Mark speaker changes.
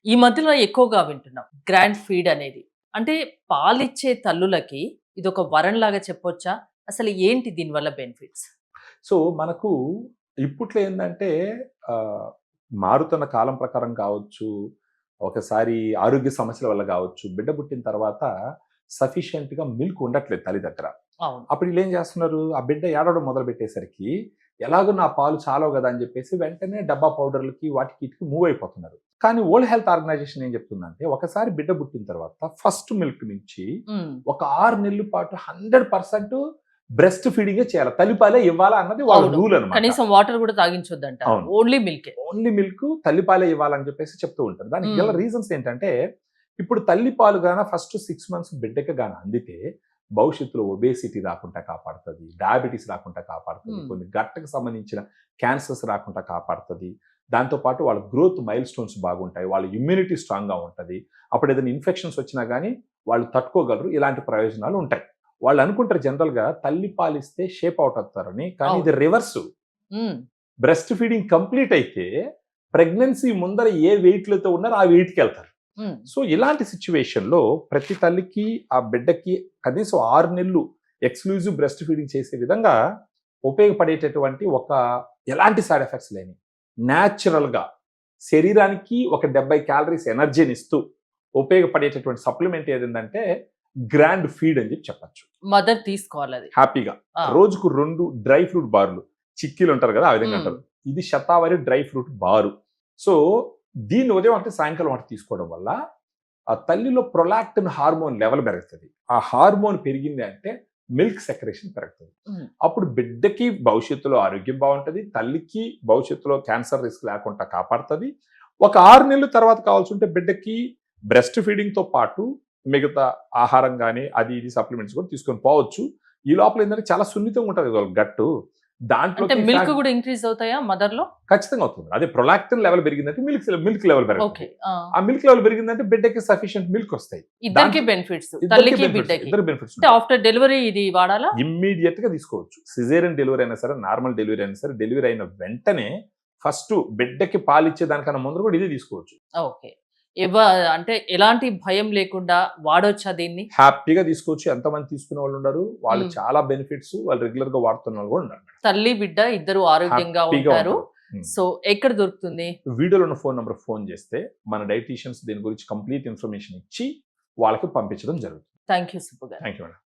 Speaker 1: ఈ మధ్యలో ఎక్కువగా వింటున్నాం. గ్రాండ్ ఫీడ్ అనేది. అంటే పాలిచ్చే తల్లులకి ఇదొక వరంలాగా చెప్పొచ్చా? అసలు ఏంటి దీనివల్ల బెనిఫిట్స్?
Speaker 2: సో, మనకు ఇప్పట్లో ఏందంటే మారుతున్న కాలం ప్రకారం కావచ్చు, ఒకసారి ఆరోగ్య సమస్యల వల్ల గావచ్చు, బిడ్డ పుట్టిన తర్వాత సఫిషియెంట్‌గా మిల్క్ ఉండట్లేదు తల్లి దగ్గర.
Speaker 1: అవును.
Speaker 2: అప్పుడు ఈళ్ళేం జేస్తున్నారు, ఆ బిడ్డ ఏడవడం మొదలుపెట్టేసరికి, ఎలాగో నా పాలు చాలవు గదా! అని జెప్పేసి వెంటనే డబ్బా పౌడర్‌లకి వాటికి ఈటికి మూవ్ అయిపోతున్నారు. కానీ వరల్డ్ హెల్త్ ఆర్గనైజేషన్ ఏం జెప్తుందంటే, ఒకసారి బిడ్డ పుట్టిన తర్వాత ఫస్ట్ మిల్క్ నుంచి
Speaker 1: హ్మ్.
Speaker 2: ఒక 6 నెలల పాటు 100% బ్రెస్ట్ ఫీడింగే చేయాలి. తల్లిపాలే ఇవ్వాలా అన్నది వాళ్ళ
Speaker 1: అవును.
Speaker 2: రూల్ అనమాట.
Speaker 1: కనీసం వాటర్ గూడా తాగించొద్దంటారు.
Speaker 2: అవును.
Speaker 1: ఓన్లీ మిల్కే.
Speaker 2: ఓన్లీ మిల్క్ తల్లిపాలే ఇవ్వాలని చెప్పేసి చెప్తూ ఉంటారు. దానికి గల
Speaker 1: హ్మ్.
Speaker 2: రీజన్స్ ఏంటంటే, ఇప్పుడు తల్లిపాలు గాన ఫస్ట్ 6 మంత్స్ బిడ్డకి గాన అందితే, భవిష్యత్తులో ఒబేసిటీ రాకుండా కాపాడుతది. డయాబెటిస్ రాకుండా కాపాడుతది.
Speaker 1: హ్మ్.
Speaker 2: కొన్ని గట్టకి సంబంధించిన క్యాన్సర్స్ రాకుండా కాపాడుతది. దాంతో పాటు వాళ్ళ గ్రోత్ మైల్ స్టోన్స్ బాగుంటాయి. వాళ్ళ ఇమ్యూనిటీ స్ట్రాంగ్‌గా ఉంటది. అప్పుడు ఏదైనా ఇన్ఫెక్షన్స్ వచ్చినా గాని వాళ్ళు తట్టుకోగలరు. ఇలాంటి ప్రయోజనాలు ఉంటాయి. వాళ్ళు అనుకుంటారు జనరల్‌గా తల్లి పాలిస్తే షేప్ ఔట్ అవుతారని. కానీ
Speaker 1: అవును.
Speaker 2: ఇది రివర్సు.
Speaker 1: హ్మ్.
Speaker 2: బ్రెస్ట్ ఫీడింగ్ కంప్లీట్ అయితే ప్రెగ్నెన్సీ ముందర ఏ వెయిట్‌లతో ఉన్నారో ఆ వెయిట్‌కెళ్తారు.
Speaker 1: హ్మ్.
Speaker 2: సో, ఇలాంటి సిట్యుయేషన్‌లో ప్రతి తల్లికి, ఆ బిడ్డకి కనీసం 6 నెలలు ఎక్స్‌క్లూజివ్ బ్రెస్ట్ ఫీడింగ్ చేసే విధంగా ఉపయోగపడేటటువంటి ఎలాంటి సైడ్ ఎఫెక్ట్స్ లేని న్యాచురల్‌గా శరీరానికి ఒక 70 క్యాలరీస్ ఎనర్జీనిస్తూ ఉపయోగపడేటటువంటి సప్లిమెంట్ ఏదంటే గ్రాండ్ ఫీడ్ అని చెప్పొచ్చు.
Speaker 1: మదర్ తీసుకోవాలది.
Speaker 2: హ్యాపీగా.
Speaker 1: ఆ!
Speaker 2: రోజుకు 2 డ్రై ఫ్రూట్ బార్లు. చిక్కీలు ఉంటారు కదా! ఆ విధంగా
Speaker 1: హ్మ్.
Speaker 2: అంటారు. ఇది శతావరి డ్రై ఫ్రూట్ బారు. సో, దీన్ని ఉదయం ఒకటి, సాయంకాలం ఒకటి తీసుకోవడం వల్ల ఆ తల్లిలో ప్రొలాక్టిన్ హార్మోన్ లెవెల్ పెరుగుతది. ఆ హార్మోన్ పెరిగింది అంటే మిల్క్ సెక్రెషన్ పెరుగుతది.
Speaker 1: హ్మ్.
Speaker 2: అప్పుడు బిడ్డకి భవిష్యత్తులో ఆరోగ్యం బావుంటది. తల్లికి భవిష్యత్తులో క్యాన్సర్ రిస్క్ లేకుండా కాపాడుతది. ఒక 6 నెలల తర్వాత కావాల్సుంటే బిడ్డకి బ్రెస్ట్ ఫీడింగ్‌తో పాటు మిగతా ఆహారం గాని, అది ఇది సప్లిమెంట్స్ కూడా తీసుకొని పోవచ్చు. ఈ లోపల ఏందంటే చాలా సున్నితంగా ఉంటది వాళ్ళ గట్టు.
Speaker 1: అంటే
Speaker 2: దాంట్లోకి
Speaker 1: మిల్క్
Speaker 2: ఫ్యాట్
Speaker 1: గూడా ఇంక్రీజ్ అవుతాయా మదర్‌లో?
Speaker 2: ఖచ్చితంగా అవుతుంది. అదే ప్రొలాక్టిన్ లెవెల్ పెరిగిందంటే మిల్క్ లెవెల్
Speaker 1: ఓకే.
Speaker 2: పెరుగుతది.
Speaker 1: ఆ!
Speaker 2: ఆ మిల్క్ లెవెల్ పెరిగిందంటే బిడ్డకి సఫిషియెంట్ మిల్క్ వస్తాయి.
Speaker 1: ఇద్దరికీ
Speaker 2: దాంట్లో
Speaker 1: బెనిఫిట్స్.
Speaker 2: ఇద్దరికీ
Speaker 1: తల్లికి,
Speaker 2: బెనిఫిట్స్.
Speaker 1: బిడ్డకి.
Speaker 2: ఇద్దరికి బెనిఫిట్స్
Speaker 1: అంటే
Speaker 2: ఉంటాయి.
Speaker 1: ఆఫ్టర్ డెలివరీ ఇది వాడాలా?
Speaker 2: ఇమ్మీడియేట్‌గా తీసుకోవచ్చు. సిజేరియన్ డెలివరీ అయినా సరే, నార్మల్ డెలివరీ అయినా సరే, డెలివరీ అయిన వెంటనే ఫస్ట్ బిడ్డకి పాలిచ్చే దానికన్నా ముందర కూడా ఇదే తీసుకోవచ్చు.
Speaker 1: ఓకే. ఎవ అంటే ఎలాంటి భయం లేకుండా వాడొచ్చా దీన్ని?
Speaker 2: హ్యాపీగా తీసుకోవచ్చు. ఎంతమంది తీసుకునేవాళ్ళున్నారు. వాళ్ళు
Speaker 1: హ్మ్.
Speaker 2: చాలా బెనిఫిట్స్ వాళ్ళు రెగ్యులర్‌గా వాడుతున్నోళ్ళు కూడా ఉన్నారు.
Speaker 1: తల్లి, బిడ్డ ఇద్దరు ఆరోగ్యంగా
Speaker 2: హ్యాపీగా
Speaker 1: ఉంటారు.
Speaker 2: ఉంటారు. హ్మ్.
Speaker 1: సో, ఎక్కడ దొరుకుతుంది?
Speaker 2: వీడియోలో ఉన్న ఫోను నంబర్‌కి ఫోను చేస్తే మన డైటీషియన్స్ దీని గురించి కంప్లీట్ ఇన్ఫర్మేషన్ ఇచ్చి వాళ్ళకి పంపించడం జరుగుతుంది.
Speaker 1: థాంక్ యూ సుబ్బు గారు.
Speaker 2: Thank you madam.